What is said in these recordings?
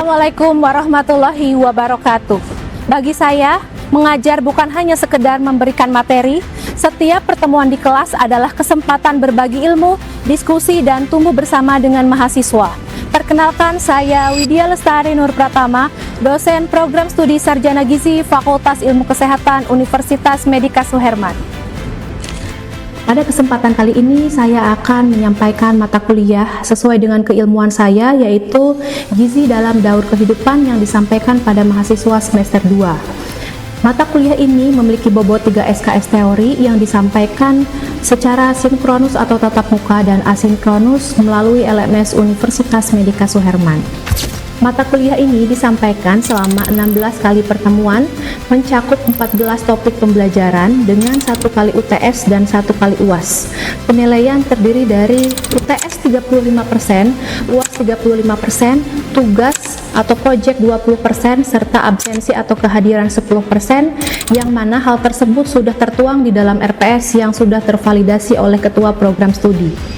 Assalamualaikum warahmatullahi wabarakatuh. Bagi saya, mengajar bukan hanya sekedar memberikan materi. Setiap pertemuan di kelas adalah kesempatan berbagi ilmu, diskusi, dan tumbuh bersama dengan mahasiswa. Perkenalkan, saya Widya Lestari Nur Pratama, dosen program studi Sarjana Gizi Fakultas Ilmu Kesehatan Universitas Medika Suherman. Pada kesempatan kali ini saya akan menyampaikan mata kuliah sesuai dengan keilmuan saya, yaitu Gizi dalam Daur Kehidupan yang disampaikan pada mahasiswa semester 2. Mata kuliah ini memiliki bobot 3 SKS teori yang disampaikan secara sinkronus atau tatap muka dan asinkronus melalui LMS Universitas Medika Suherman. Mata kuliah ini disampaikan selama 16 kali pertemuan, mencakup 14 topik pembelajaran dengan 1 kali UTS dan 1 kali UAS. Penilaian terdiri dari UTS 35%, UAS 35%, tugas atau proyek 20%, serta absensi atau kehadiran 10%, yang mana hal tersebut sudah tertuang di dalam RPS yang sudah tervalidasi oleh Ketua Program Studi.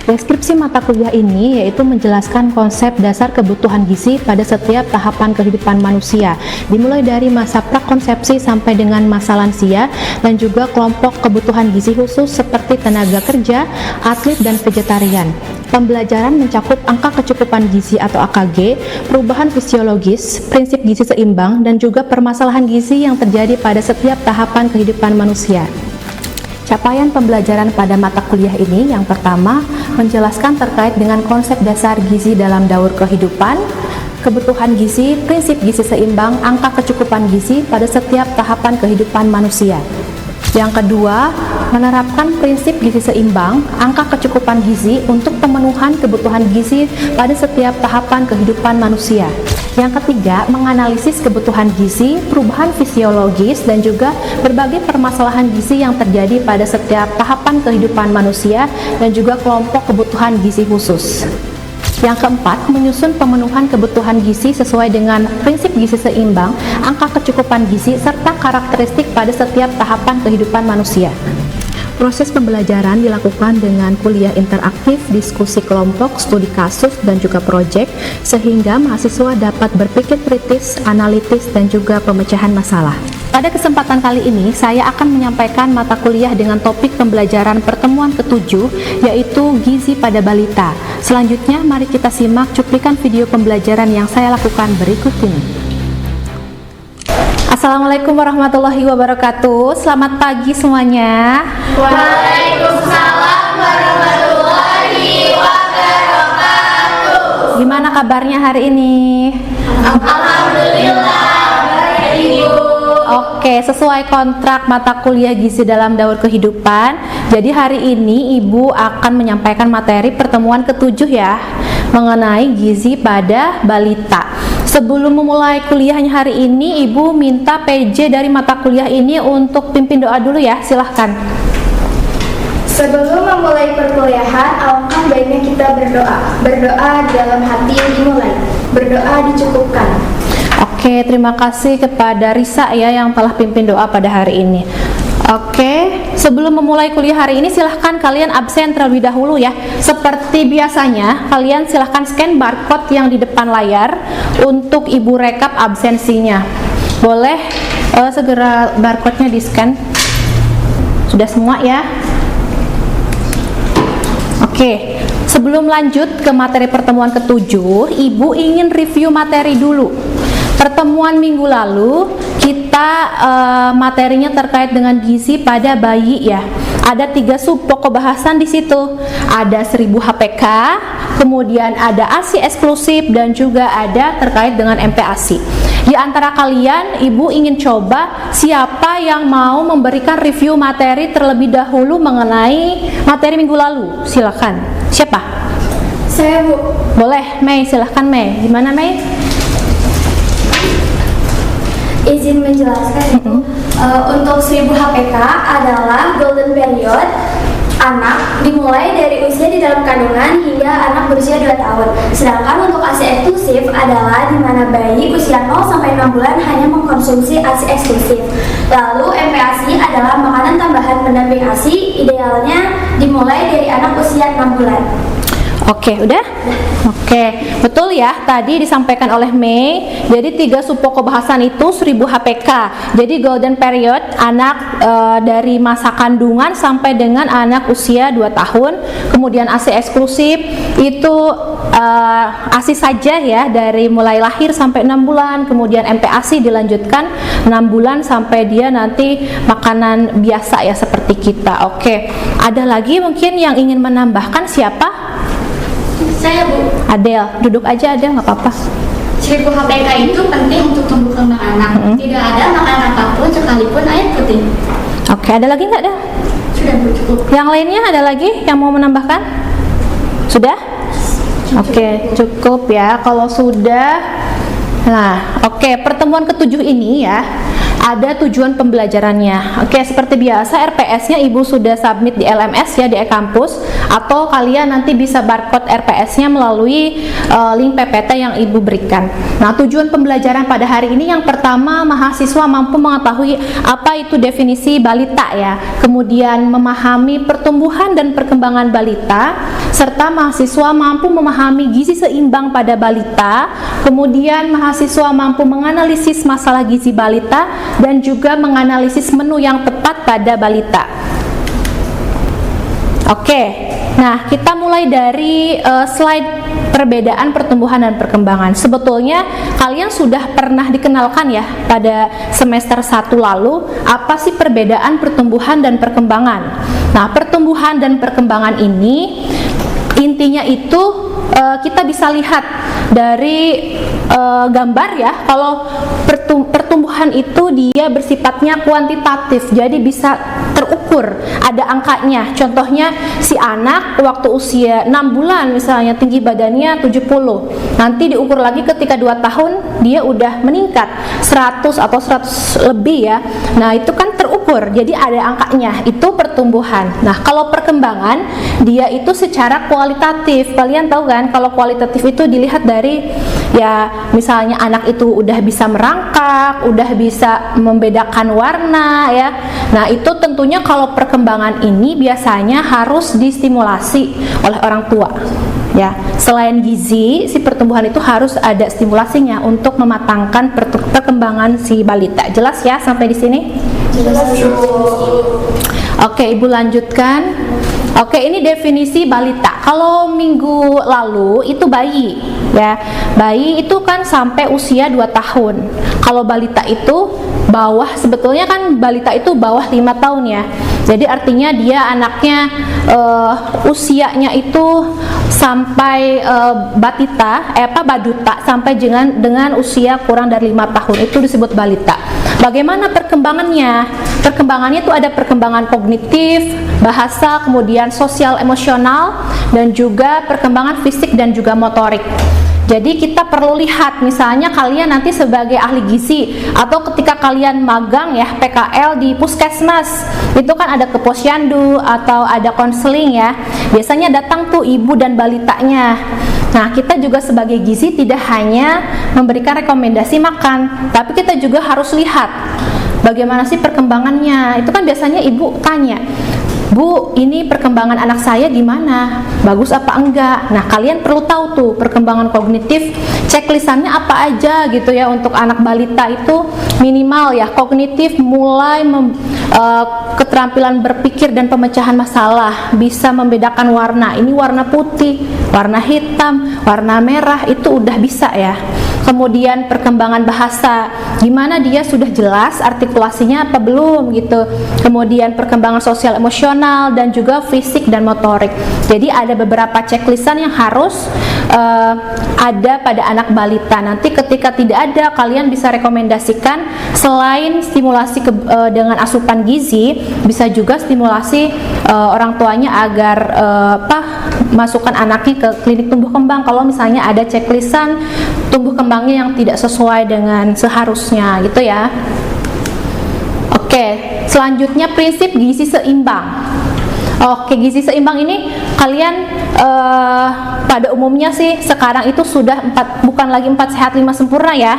Deskripsi mata kuliah ini yaitu menjelaskan konsep dasar kebutuhan gizi pada setiap tahapan kehidupan manusia, dimulai dari masa prakonsepsi sampai dengan masa lansia, dan juga kelompok kebutuhan gizi khusus seperti tenaga kerja, atlet, dan vegetarian. Pembelajaran mencakup angka kecukupan gizi atau AKG, perubahan fisiologis, prinsip gizi seimbang, dan juga permasalahan gizi yang terjadi pada setiap tahapan kehidupan manusia. Capaian pembelajaran pada mata kuliah ini yang pertama menjelaskan terkait dengan konsep dasar gizi dalam daur kehidupan, kebutuhan gizi, prinsip gizi seimbang, angka kecukupan gizi pada setiap tahapan kehidupan manusia. Yang kedua, menerapkan prinsip gizi seimbang, angka kecukupan gizi untuk pemenuhan kebutuhan gizi pada setiap tahapan kehidupan manusia. Yang ketiga, menganalisis kebutuhan gizi, perubahan fisiologis, dan juga berbagai permasalahan gizi yang terjadi pada setiap tahapan kehidupan manusia dan juga kelompok kebutuhan gizi khusus. Yang keempat, menyusun pemenuhan kebutuhan gizi sesuai dengan prinsip gizi seimbang, angka kecukupan gizi, serta karakteristik pada setiap tahapan kehidupan manusia. Proses pembelajaran dilakukan dengan kuliah interaktif, diskusi kelompok, studi kasus, dan juga proyek, sehingga mahasiswa dapat berpikir kritis, analitis, dan juga pemecahan masalah. Pada kesempatan kali ini, saya akan menyampaikan mata kuliah dengan topik pembelajaran pertemuan ke-7, yaitu gizi pada balita. Selanjutnya, mari kita simak cuplikan video pembelajaran yang saya lakukan berikut ini. Assalamualaikum warahmatullahi wabarakatuh. Selamat pagi semuanya. Waalaikumsalam warahmatullahi wabarakatuh. Gimana kabarnya hari ini? Alhamdulillah, baik Ibu. Oke, sesuai kontrak mata kuliah gizi dalam daur kehidupan, jadi hari ini Ibu akan menyampaikan materi pertemuan ke-7 ya, mengenai gizi pada balita. Sebelum memulai kuliahnya hari ini, Ibu minta PJ dari mata kuliah ini untuk pimpin doa dulu ya, silahkan. Sebelum memulai perkuliahan, alangkah baiknya kita berdoa. Berdoa dalam hati dimulai. Berdoa dicukupkan. Oke, terima kasih kepada Risa ya yang telah pimpin doa pada hari ini. Oke, sebelum memulai kuliah hari ini silahkan kalian absen terlebih dahulu ya. Seperti biasanya, kalian silahkan scan barcode yang di depan layar untuk Ibu rekap absensinya. Boleh segera barcode-nya di scan. Sudah semua ya? Oke, sebelum lanjut ke materi pertemuan ke-7, Ibu ingin review materi dulu. Pertemuan minggu lalu kita materinya terkait dengan gizi pada bayi ya. Ada 3 sub pokok bahasan di situ. Ada 1000 HPK, kemudian ada ASI eksklusif, dan juga ada terkait dengan MPASI. Di antara kalian, Ibu ingin coba siapa yang mau memberikan review materi terlebih dahulu mengenai materi minggu lalu? Silakan. Siapa? Saya, Bu. Boleh, Mei, silahkan Mei. Gimana Mei? Izin menjelaskan, untuk 1000 HPK adalah golden period anak dimulai dari usia di dalam kandungan hingga anak berusia 2 tahun. Sedangkan untuk ASI eksklusif adalah di mana bayi usia 0 sampai 6 bulan hanya mengkonsumsi ASI eksklusif. Lalu MPASI adalah makanan tambahan pendamping ASI, idealnya dimulai dari anak usia 6 bulan. Oke, udah? Oke, betul ya. Tadi disampaikan oleh Mei. Jadi 3 subpokok bahasan itu 1000 HPK. Jadi golden period anak dari masa kandungan sampai dengan anak usia 2 tahun. Kemudian ASI eksklusif itu ASI saja ya, dari mulai lahir sampai 6 bulan. Kemudian MPASI dilanjutkan 6 bulan sampai dia nanti makanan biasa ya seperti kita. Oke, ada lagi mungkin yang ingin menambahkan, siapa? Saya, Bu. Adel, duduk aja Adel, nggak apa-apa. 1000 HPK itu penting untuk tumbuh kembang anak. Tidak ada makanan apapun sekalipun air putih. Oke, ada lagi nggak, Del? Sudah, Bu, cukup. Yang lainnya ada lagi yang mau menambahkan? Sudah? Oke, cukup ya. Kalau sudah, nah, oke, pertemuan ke-7 ini ya, ada tujuan pembelajarannya. Oke, seperti biasa RPS-nya Ibu sudah submit di LMS ya, di e-kampus, atau kalian nanti bisa barcode RPS-nya melalui link PPT yang Ibu berikan. Nah, tujuan pembelajaran pada hari ini yang pertama, mahasiswa mampu mengetahui apa itu definisi balita ya, kemudian memahami pertumbuhan dan perkembangan balita, serta mahasiswa mampu memahami gizi seimbang pada balita, kemudian mahasiswa mampu menganalisis masalah gizi balita dan juga menganalisis menu yang tepat pada balita. Oke, nah kita mulai dari slide perbedaan pertumbuhan dan perkembangan. Sebetulnya kalian sudah pernah dikenalkan ya pada semester 1 lalu apa sih perbedaan pertumbuhan dan perkembangan. Nah, pertumbuhan dan perkembangan ini intinya itu kita bisa lihat dari gambar ya, kalau pertumbuhan itu dia bersifatnya kuantitatif, jadi bisa terukur, ada angkanya. Contohnya si anak waktu usia 6 bulan misalnya tinggi badannya 70, nanti diukur lagi ketika 2 tahun dia udah meningkat 100 atau 100 lebih ya. Nah, itu kan terukur, jadi ada angkanya, itu pertumbuhan. Nah, kalau perkembangan dia itu secara kualitatif. Kalian tahu kan kalau kualitatif itu dilihat dari ya, misalnya anak itu udah bisa merangkak, udah bisa membedakan warna ya. Nah, itu tentunya kalau perkembangan ini biasanya harus distimulasi oleh orang tua ya. Selain gizi, si pertumbuhan itu harus ada stimulasinya untuk mematangkan perkembangan si balita. Jelas ya sampai di sini? Jelas. Oke, Ibu lanjutkan. Oke, ini definisi balita. Kalau minggu lalu itu bayi ya. Bayi itu kan sampai usia 2 tahun. Kalau balita itu bawah, sebetulnya kan balita itu bawah 5 tahun ya. Jadi artinya dia anaknya usianya itu sampai baduta sampai dengan usia kurang dari 5 tahun, itu disebut balita. Bagaimana perkembangannya? Perkembangannya itu ada perkembangan kognitif, bahasa, kemudian sosial emosional, dan juga perkembangan fisik dan juga motorik. Jadi kita perlu lihat, misalnya kalian nanti sebagai ahli gizi atau ketika kalian magang ya PKL di puskesmas, itu kan ada ke posyandu atau ada konseling ya. Biasanya datang tuh ibu dan balitanya. Nah, kita juga sebagai gizi tidak hanya memberikan rekomendasi makan, tapi kita juga harus lihat bagaimana sih perkembangannya. Itu kan biasanya ibu tanya, Bu, ini perkembangan anak saya gimana? Bagus apa enggak? Nah, kalian perlu tahu tuh perkembangan kognitif, checklistannya apa aja gitu ya. Untuk anak balita itu minimal ya kognitif, mulai keterampilan berpikir dan pemecahan masalah, bisa membedakan warna. Ini warna putih, warna hitam, warna merah, itu udah bisa ya. Kemudian perkembangan bahasa, gimana dia sudah jelas artikulasinya apa belum gitu. Kemudian perkembangan sosial emosional dan juga fisik dan motorik. Jadi ada beberapa checklistan yang harus ada pada anak balita. Nanti ketika tidak ada, kalian bisa rekomendasikan selain stimulasi dengan asupan gizi, bisa juga stimulasi orang tuanya agar masukkan anaknya ke klinik tumbuh kembang kalau misalnya ada checklistan tumbuh kembangnya yang tidak sesuai dengan seharusnya gitu ya. Oke, selanjutnya prinsip gizi seimbang. Oke, gizi seimbang ini kalian pada umumnya sih sekarang itu sudah bukan lagi 4 sehat 5 sempurna ya.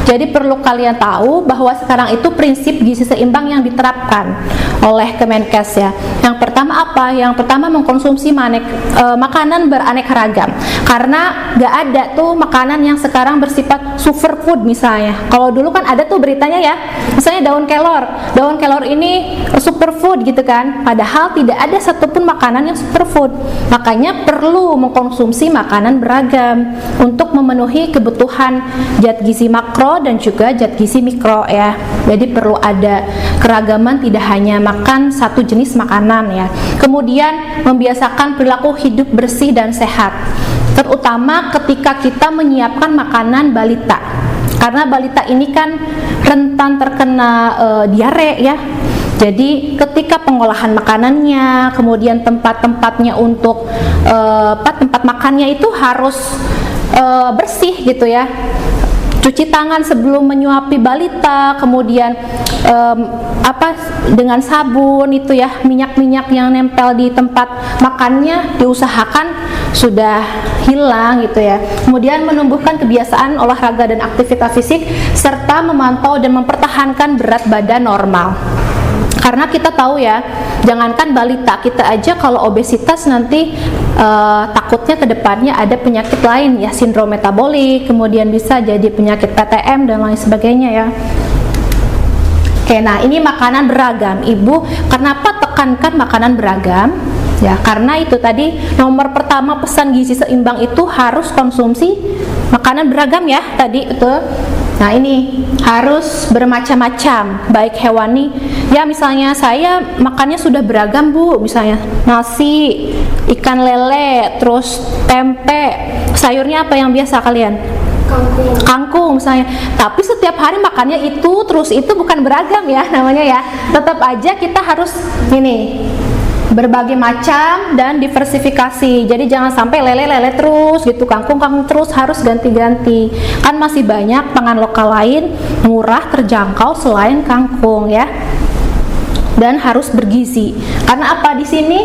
Jadi perlu kalian tahu bahwa sekarang itu prinsip gizi seimbang yang diterapkan oleh Kemenkes ya. Yang pertama apa? Yang pertama mengkonsumsi makanan beraneka ragam. Karena gak ada tuh makanan yang sekarang bersifat superfood misalnya. Kalau dulu kan ada tuh beritanya ya, misalnya daun kelor ini superfood gitu kan. Padahal tidak ada satupun makanan yang superfood. Makanya perlu mengkonsumsi makanan beragam untuk memenuhi kebutuhan zat gizi makro dan juga zat gizi mikro ya. Jadi perlu ada keragaman, tidak hanya makan satu jenis makanan ya. Kemudian membiasakan perilaku hidup bersih dan sehat, terutama ketika kita menyiapkan makanan balita. Karena balita ini kan rentan terkena diare ya. Jadi ketika pengolahan makanannya, kemudian tempat-tempatnya untuk tempat makannya itu harus bersih gitu ya. Cuci tangan sebelum menyuapi balita, kemudian dengan sabun itu ya, minyak-minyak yang nempel di tempat makannya diusahakan sudah hilang gitu ya. Kemudian menumbuhkan kebiasaan olahraga dan aktivitas fisik serta memantau dan mempertahankan berat badan normal. Karena kita tahu ya, jangankan balita, kita aja kalau obesitas nanti takutnya ke depannya ada penyakit lain ya, sindrom metabolik, kemudian bisa jadi penyakit PTM dan lain sebagainya ya. Oke, nah ini makanan beragam. Ibu, kenapa tekankan makanan beragam? Ya, karena itu tadi nomor pertama pesan gizi seimbang itu harus konsumsi makanan beragam ya, tadi itu. Nah ini harus bermacam-macam, baik hewani ya, misalnya saya makannya sudah beragam Bu, misalnya nasi, ikan lele, terus tempe, sayurnya apa yang biasa kalian? Kangkung misalnya. Tapi setiap hari makannya itu terus, itu bukan beragam ya namanya ya. Tetap aja kita harus ini berbagai macam dan diversifikasi. Jadi jangan sampai lele terus gitu, kangkung terus, harus ganti-ganti. Kan masih banyak pangan lokal lain murah, terjangkau selain kangkung ya. Dan harus bergizi. Karena apa di sini?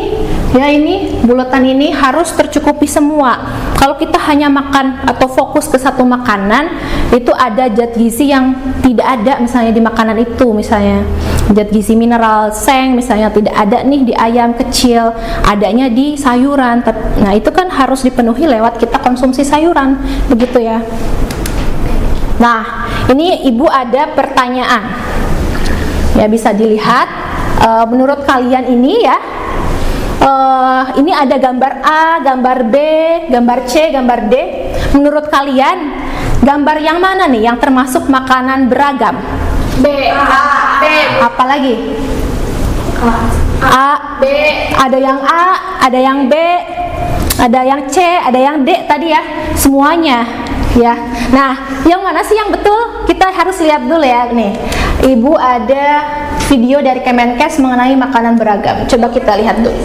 Ya ini bulatan ini harus tercukupi semua. Kalau kita hanya makan atau fokus ke satu makanan, itu ada zat gizi yang tidak ada misalnya di makanan itu, misalnya zat gizi mineral, seng misalnya tidak ada nih di ayam kecil, adanya di sayuran. Nah itu kan harus dipenuhi lewat kita konsumsi sayuran, begitu ya. Nah ini ibu ada pertanyaan ya, bisa dilihat. Menurut kalian ini ya, ini ada gambar A, gambar B, gambar C, gambar D. Menurut kalian gambar yang mana nih yang termasuk makanan beragam? B. A. B. Apa lagi? A. B. Ada yang A, ada yang B, ada yang C, ada yang D tadi ya, semuanya ya. Nah yang mana sih yang betul? Kita harus lihat dulu ya nih. Ibu ada video dari Kemenkes mengenai makanan beragam. Coba kita lihat dulu.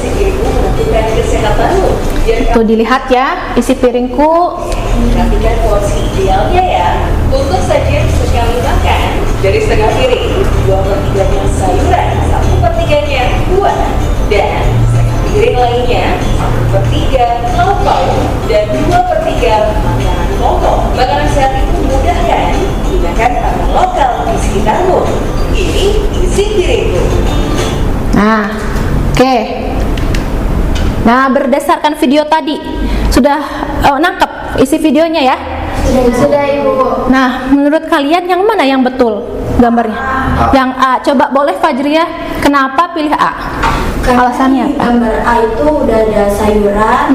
Tuh dilihat ya, isi piringku. Perhatikan porsi idealnya ya. Untuk sajian sekali makan, dari setengah piring 2/3-nya sayuran, 1/3-nya buah, dan setengah piring lainnya 1/3 lauk pauk dan 2/3 makanan pokok. Makanan sehat itu mudah kan? Gunakan pangan lokal di sekitarmu. Ini isi piringku. Nah, oke. Nah, berdasarkan video tadi sudah nangkep isi videonya ya? Sudah Ibu. Nah, menurut kalian yang mana yang betul gambarnya? Yang A. Coba boleh Fajriah, kenapa pilih A? Alasannya Di apa? gambar A itu udah ada sayuran,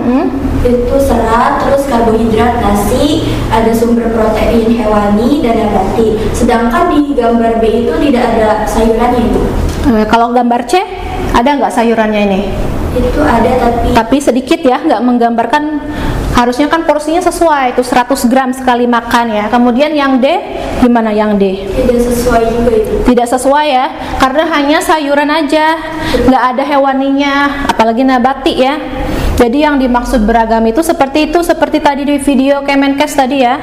itu serat, terus karbohidrat nasi, ada sumber protein hewani dan nabati. Sedangkan di gambar B itu tidak ada sayurannya Ibu. Kalau gambar C, ada nggak sayurannya ini? Itu ada Tapi sedikit ya, nggak menggambarkan. Harusnya kan porsinya sesuai, itu 100 gram sekali makan ya. Kemudian yang D, gimana yang D? tidak sesuai juga itu. Tidak sesuai ya, karena hanya sayuran aja, nggak ada hewaninya, apalagi nabati ya. Jadi yang dimaksud beragam itu, seperti tadi di video Kemenkes tadi ya.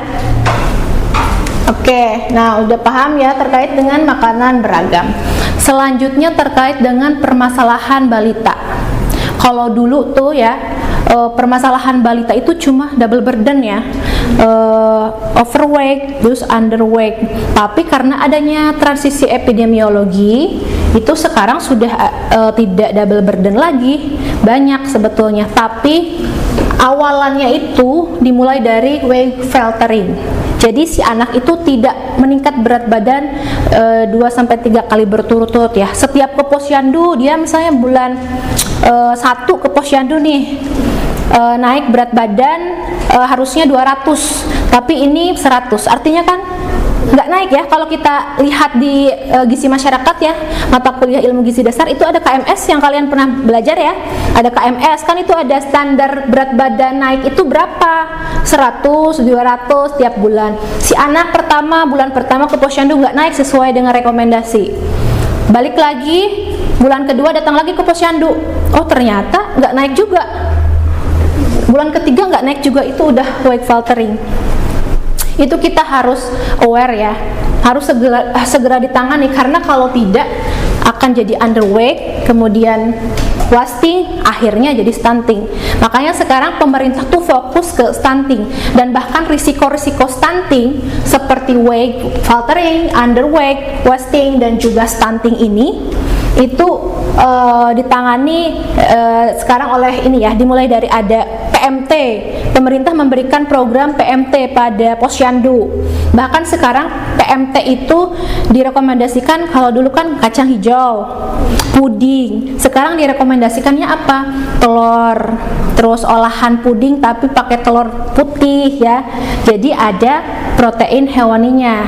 Oke, nah udah paham ya terkait dengan makanan beragam. Selanjutnya terkait dengan permasalahan balita. Kalau dulu tuh ya, permasalahan balita itu cuma double burden ya, overweight terus underweight. Tapi karena adanya transisi epidemiologi itu sekarang sudah tidak double burden lagi, banyak sebetulnya. Tapi awalannya itu dimulai dari weight faltering. Jadi si anak itu tidak meningkat berat badan 2-3 kali berturut-turut ya. Setiap ke posyandu, dia misalnya bulan 1 ke posyandu nih, naik berat badan harusnya 200, tapi ini 100. Artinya kan nggak naik ya. Kalau kita lihat di gizi masyarakat ya, mata kuliah ilmu gizi dasar itu ada KMS yang kalian pernah belajar ya. Ada KMS kan, itu ada standar berat badan naik itu berapa, 100, 200 tiap bulan. Si anak bulan pertama ke posyandu nggak naik sesuai dengan rekomendasi. Balik lagi bulan kedua, datang lagi ke posyandu, oh ternyata nggak naik juga. Bulan ketiga nggak naik juga, itu udah weight faltering. Itu kita harus aware ya, harus segera ditangani, karena kalau tidak akan jadi underweight, kemudian wasting, akhirnya jadi stunting. Makanya sekarang pemerintah tuh fokus ke stunting, dan bahkan risiko-risiko stunting seperti weight faltering, underweight, wasting, dan juga stunting ini itu ditangani sekarang oleh ini ya, dimulai dari ada PMT. Pemerintah memberikan program PMT pada posyandu. Bahkan sekarang PMT itu direkomendasikan, kalau dulu kan kacang hijau, puding, sekarang direkomendasikannya apa? Telur, terus olahan puding tapi pakai telur putih ya. Jadi ada protein hewaninya,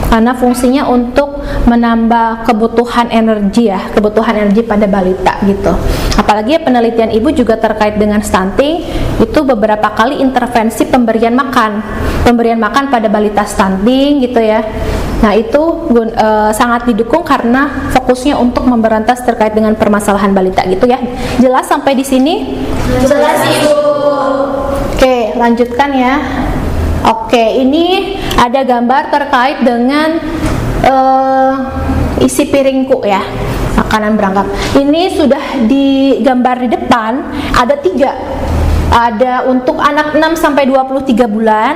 karena fungsinya untuk menambah kebutuhan energi ya, kebutuhan energi pada balita gitu. Apalagi penelitian ibu juga terkait dengan stunting, itu beberapa kali intervensi pemberian makan pada balita stunting gitu ya. Nah itu sangat didukung karena fokusnya untuk memberantas terkait dengan permasalahan balita gitu ya. Jelas sampai di sini? Jelas Ibu. Oke, lanjutkan ya. Oke, ini ada gambar terkait dengan isi piringku ya, makanan berangkat. Ini sudah digambar di depan, ada 3. Ada untuk anak 6-23 bulan,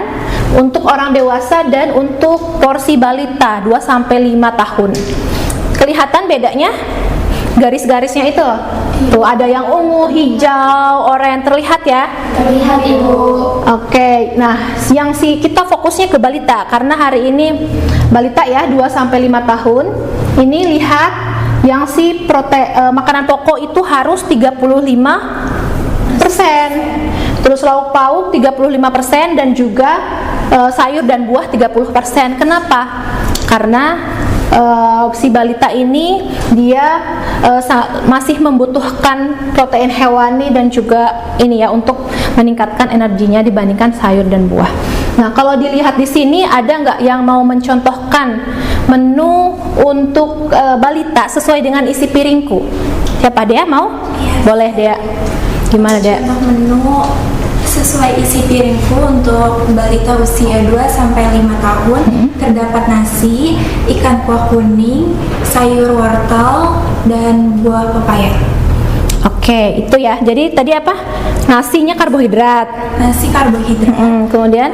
untuk orang dewasa, dan untuk porsi balita 2-5 tahun. Kelihatan bedanya? Garis-garisnya itu tuh, ada yang ungu, hijau, oranye, terlihat ya? Terlihat Ibu. Oke, nah yang kita fokusnya ke balita karena hari ini balita ya 2-5 tahun. Ini lihat yang makanan pokok itu harus 35%, terus lauk pauk 35%, dan juga sayur dan buah 30%. Kenapa? Karena si balita ini dia masih membutuhkan protein hewani dan juga ini ya untuk meningkatkan energinya dibandingkan sayur dan buah. Nah, kalau dilihat di sini ada nggak yang mau mencontohkan menu untuk balita sesuai dengan isi piringku? Siapa Dea mau? Ya. Boleh Dea. Gimana Dea? Contoh menu sesuai isi piringku untuk balita usia 2-5 tahun, terdapat nasi, ikan kuah kuning, sayur wortel, dan buah pepaya. Oke, itu ya. Jadi tadi apa? Nasinya karbohidrat. Nasi karbohidrat. Kemudian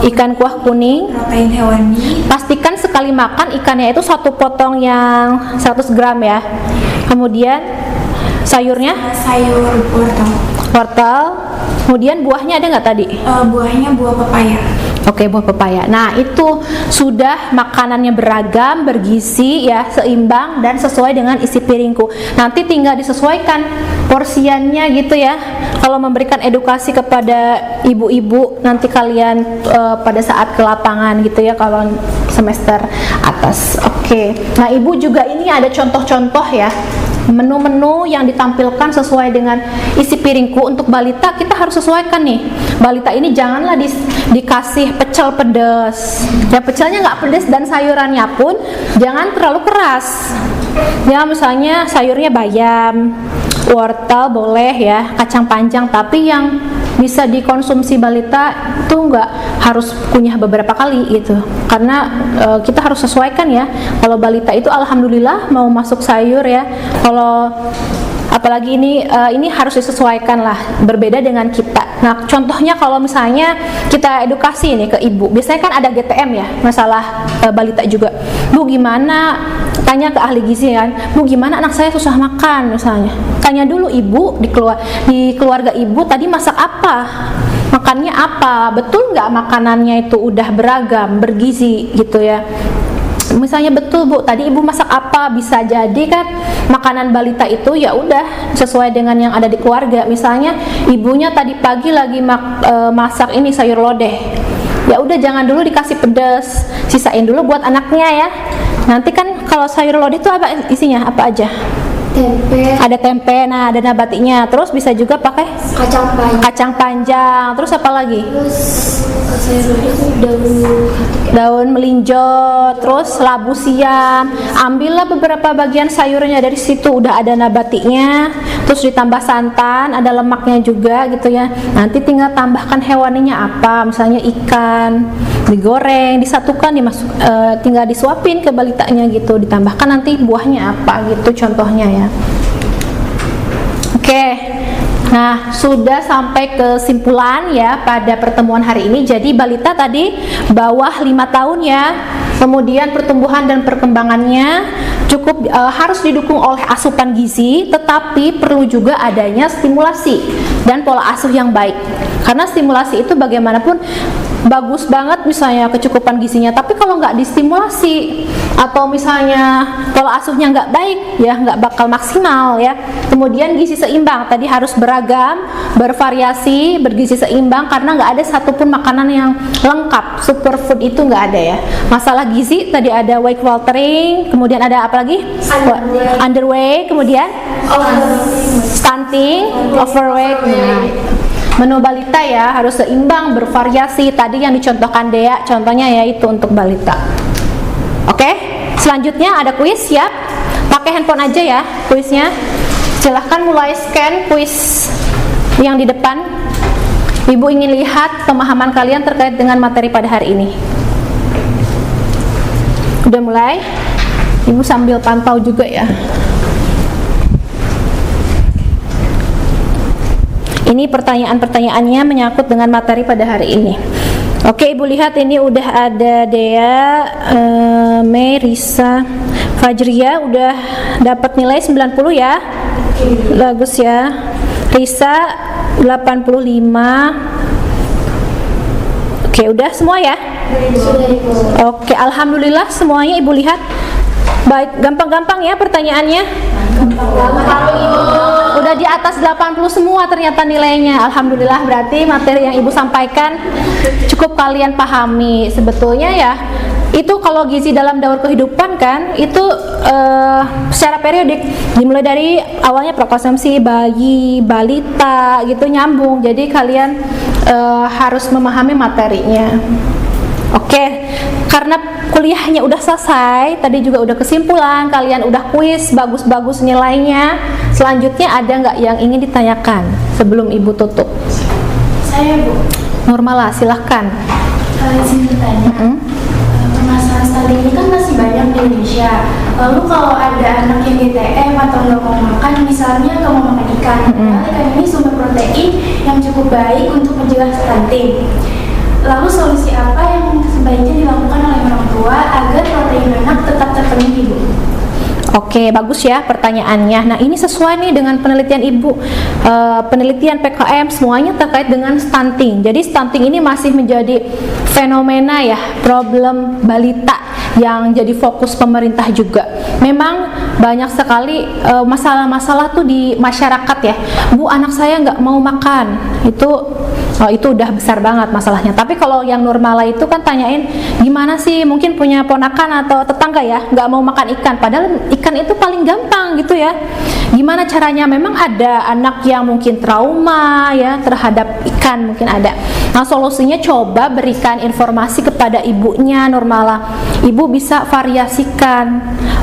ikan kuah kuning, protein hewani. pastikan sekali makan ikannya itu 1 potong yang 100 gram ya. Kemudian sayurnya Sayur wortel. Kemudian buahnya ada nggak tadi? Buahnya buah pepaya. Oke, buah pepaya. Nah, itu sudah makanannya beragam, bergizi ya, seimbang dan sesuai dengan isi piringku. Nanti tinggal disesuaikan porsiannya gitu ya. Kalau memberikan edukasi kepada ibu-ibu nanti kalian pada saat ke lapangan gitu ya, kalau semester atas. Oke. Nah, ibu juga ini ada contoh-contoh ya. Menu-menu yang ditampilkan sesuai dengan isi piringku. Untuk balita kita harus sesuaikan nih. Balita ini janganlah dikasih pecel pedas. Ya, pecelnya nggak pedas dan sayurannya pun jangan terlalu keras. Ya, misalnya sayurnya bayam, wortel boleh ya, kacang panjang, tapi yang bisa dikonsumsi balita itu nggak harus kunyah beberapa kali gitu, karena kita harus sesuaikan ya. Kalau balita itu alhamdulillah mau masuk sayur ya, kalau Apalagi ini harus disesuaikan lah, berbeda dengan kita. Nah, contohnya kalau misalnya kita edukasi nih ke ibu, biasanya kan ada GTM ya, masalah balita juga. Bu gimana, tanya ke ahli gizi kan, Bu gimana anak saya susah makan misalnya. Tanya dulu ibu di keluarga ibu tadi masak apa, makannya apa, betul nggak makanannya itu udah beragam, bergizi gitu ya. Misalnya betul Bu, tadi ibu masak apa, bisa jadi kan makanan balita itu ya udah sesuai dengan yang ada di keluarga. Misalnya ibunya tadi pagi lagi masak ini sayur lodeh, ya udah jangan dulu dikasih pedas, sisain dulu buat anaknya ya. Nanti kan kalau sayur lodeh itu apa isinya, apa aja? Tempe, Ada tempe, nah ada nabatinya. Terus bisa juga pakai kacang panjang. Terus apa lagi? terus sayur lodeh itu Daun melinjo, terus labu siam. Ambillah beberapa bagian sayurnya dari situ, udah ada nabatinya, terus ditambah santan, ada lemaknya juga gitu ya. Nanti tinggal tambahkan hewaninya apa, misalnya ikan, digoreng, disatukan, tinggal disuapin ke balitanya gitu, ditambahkan nanti buahnya apa gitu contohnya ya. Oke. Nah, sudah sampai kesimpulan ya pada pertemuan hari ini. Jadi balita tadi bawah 5 tahun ya. Kemudian pertumbuhan dan perkembangannya cukup harus didukung oleh asupan gizi, tetapi perlu juga adanya stimulasi dan pola asuh yang baik. Karena stimulasi itu bagaimanapun bagus banget misalnya kecukupan gizinya, tapi kalau nggak distimulasi atau misalnya pola asuhnya nggak baik ya nggak bakal maksimal ya. Kemudian gizi seimbang tadi harus beragam, bervariasi, bergizi seimbang karena nggak ada satupun makanan yang lengkap, superfood itu nggak ada ya. Masalah gizi tadi ada weight watering, kemudian ada apa lagi? Underweight, kemudian stunting, overweight. Menu balita ya harus seimbang, bervariasi. Tadi yang dicontohkan Dea, contohnya ya itu untuk balita. Oke, selanjutnya ada kuis ya. Pakai handphone aja ya kuisnya. Silahkan mulai scan kuis yang di depan. Ibu ingin lihat pemahaman kalian terkait dengan materi pada hari ini. Udah mulai? Ibu sambil pantau juga ya. Ini pertanyaan-pertanyaannya menyangkut dengan materi pada hari ini. Oke, Ibu lihat ini udah ada Dea, Mei, Risa, Fajria udah dapat nilai 90 ya. Bagus ya. Risa 85. Oke, udah semua ya? Oke, alhamdulillah semuanya Ibu lihat. Baik, gampang-gampang ya pertanyaannya. Udah di atas 80 semua ternyata nilainya. Alhamdulillah, berarti materi yang Ibu sampaikan cukup kalian pahami. Sebetulnya ya itu kalau gizi dalam daur kehidupan kan itu secara periodik, dimulai dari awalnya prakonsumsi bayi, balita gitu nyambung. Jadi kalian harus memahami materinya. Oke, karena kuliahnya udah selesai, tadi juga udah kesimpulan, kalian udah kuis, bagus-bagus nilainya. Selanjutnya ada nggak yang ingin ditanyakan sebelum Ibu tutup? Saya Bu, Normal lah, silahkan. izin bertanya. Permasalahan stunting ini kan masih banyak di Indonesia. Lalu kalau ada anak yang GTM atau nggak mau makan, misalnya nggak mau makan ikan, padahal ikan ini sumber protein yang cukup baik untuk mencegah stunting. Lalu solusi apa yang sebaiknya dilakukan oleh orang tua agar protein anak tetap terpenuhi, Bu? Oke, bagus ya pertanyaannya. Nah, ini sesuai nih dengan penelitian Ibu. Penelitian PKM semuanya terkait dengan stunting. Jadi stunting ini masih menjadi fenomena ya, problem balita yang jadi fokus pemerintah juga. Memang banyak sekali masalah-masalah tuh di masyarakat ya. Bu, anak saya nggak mau makan. Itu udah besar banget masalahnya. Tapi kalau yang normal itu kan tanyain gimana sih, mungkin punya ponakan atau tetangga ya nggak mau makan ikan, padahal ikan itu paling gampang gitu ya. Gimana caranya? Memang ada anak yang mungkin trauma ya terhadap ikan, mungkin ada. Nah, solusinya coba berikan informasi kepada ibunya normal. Ibu bisa variasikan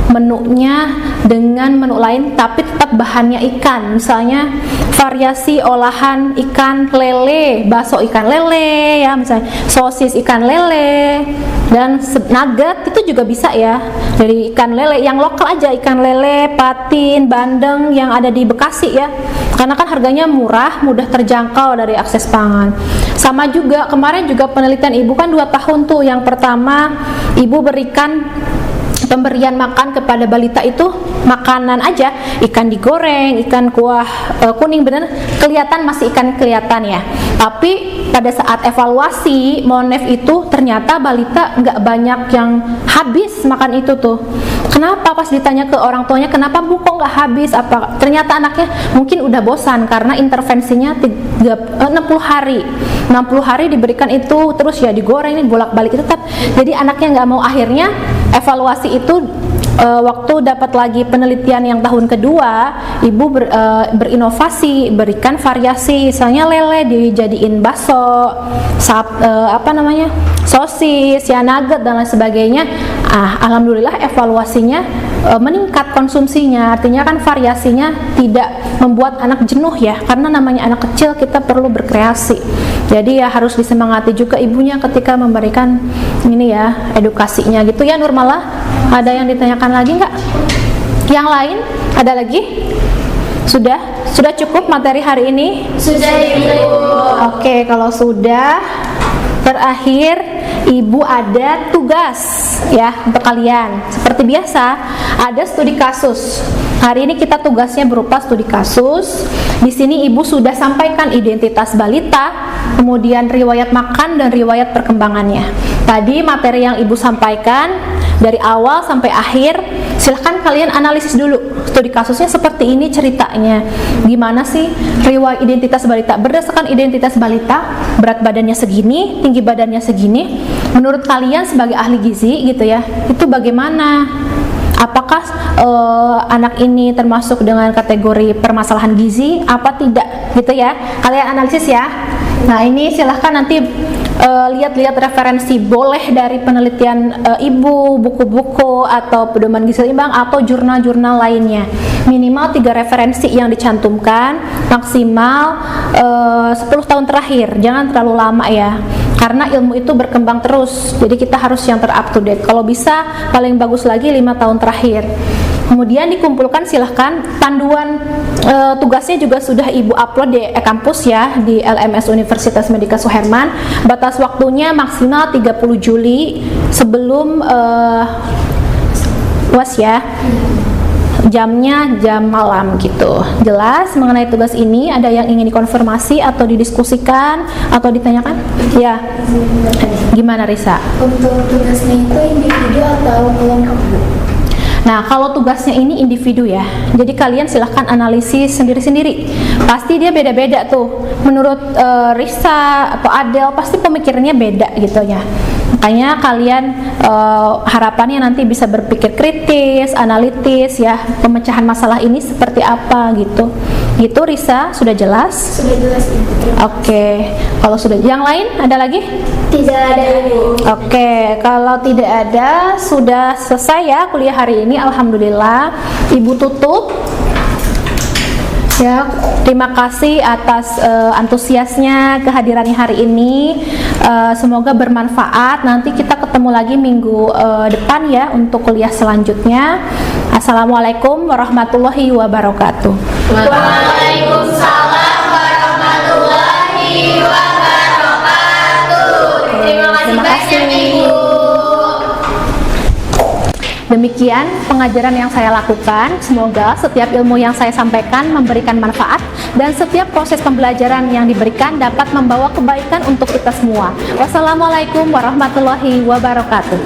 menunya dengan menu lain tapi tetap bahannya ikan. Misalnya variasi olahan ikan lele, bakso ikan lele ya, misalnya sosis ikan lele, dan nugget itu juga bisa ya dari ikan lele yang lokal aja, ikan lele, patin, bandeng Bandeng yang ada di Bekasi ya, karena kan harganya murah, mudah terjangkau dari akses pangan. Sama juga kemarin juga penelitian ibu kan 2 tahun tuh. Yang pertama ibu berikan pemberian makan kepada balita itu makanan aja, ikan digoreng, ikan kuah kuning, bener kelihatan masih ikan kelihatan ya. Tapi pada saat evaluasi Monef itu ternyata balita nggak banyak yang habis makan itu tuh. Kenapa? Pas ditanya ke orang tuanya, kenapa Bu kok nggak habis? Apa ternyata anaknya mungkin udah bosan karena intervensinya 60 hari 60 hari diberikan itu terus ya digoreng ini bolak-balik itu tetap. Jadi anaknya nggak mau. Akhirnya evaluasi itu waktu dapat lagi penelitian yang tahun kedua, ibu berinovasi, berikan variasi, misalnya lele dijadiin bakso, sosis, ya nugget dan lain sebagainya. Alhamdulillah evaluasinya meningkat konsumsinya, artinya kan variasinya tidak membuat anak jenuh ya, karena namanya anak kecil kita perlu berkreasi. Jadi ya harus disemangati juga ibunya ketika memberikan ini ya edukasinya gitu ya. Nurmala, ada yang ditanyakan lagi nggak? Yang lain ada lagi? Sudah cukup materi hari ini? Sudah Ibu. Oke, kalau sudah, terakhir Ibu ada tugas ya untuk kalian. Seperti biasa, ada studi kasus. Hari ini kita tugasnya berupa studi kasus. Di sini Ibu sudah sampaikan identitas balita, kemudian riwayat makan dan riwayat perkembangannya. Tadi materi yang Ibu sampaikan dari awal sampai akhir, silahkan kalian analisis dulu studi kasusnya seperti ini ceritanya. Gimana sih riwayat identitas balita? Berdasarkan identitas balita, berat badannya segini, tinggi badannya segini. Menurut kalian sebagai ahli gizi gitu ya, itu bagaimana? Apakah anak ini termasuk dengan kategori permasalahan gizi apa tidak gitu ya? Kalian analisis ya. Nah ini silahkan nanti lihat-lihat referensi, boleh dari penelitian ibu, buku-buku atau pedoman gizi seimbang atau jurnal-jurnal lainnya. Minimal 3 referensi yang dicantumkan, maksimal 10 tahun terakhir, jangan terlalu lama ya, karena ilmu itu berkembang terus, jadi kita harus yang ter-up to date. Kalau bisa paling bagus lagi 5 tahun terakhir. Kemudian dikumpulkan, silahkan panduan tugasnya juga sudah Ibu upload di kampus ya, di LMS Universitas Medika Suherman. Batas waktunya maksimal 30 Juli sebelum UAS ya, jamnya jam malam gitu. Jelas mengenai tugas ini? Ada yang ingin dikonfirmasi atau didiskusikan atau ditanyakan? Ya, gimana Risa? Untuk tugasnya itu individu atau kelompok Bu? Nah, kalau tugasnya ini individu ya, jadi kalian silahkan analisis sendiri-sendiri. Pasti dia beda-beda tuh. Menurut Risa atau Adel, pasti pemikirannya beda gitu ya. Makanya kalian harapannya nanti bisa berpikir kritis, analitis ya, pemecahan masalah ini seperti apa gitu. Gitu Risa, sudah jelas? Sudah jelas Ibu. Oke, kalau sudah, yang lain ada lagi? Tidak ada Ibu. Oke, kalau tidak ada, sudah selesai ya kuliah hari ini. Alhamdulillah. Ibu tutup. Ya, terima kasih atas antusiasnya kehadirannya hari ini. Semoga bermanfaat. Nanti kita ketemu lagi minggu depan ya untuk kuliah selanjutnya. Assalamualaikum warahmatullahi wabarakatuh. Waalaikumsalam warahmatullahi wabarakatuh. Terima kasih banyak Ibu. Demikian pengajaran yang saya lakukan. Semoga setiap ilmu yang saya sampaikan memberikan manfaat dan setiap proses pembelajaran yang diberikan dapat membawa kebaikan untuk kita semua. Wassalamualaikum warahmatullahi wabarakatuh.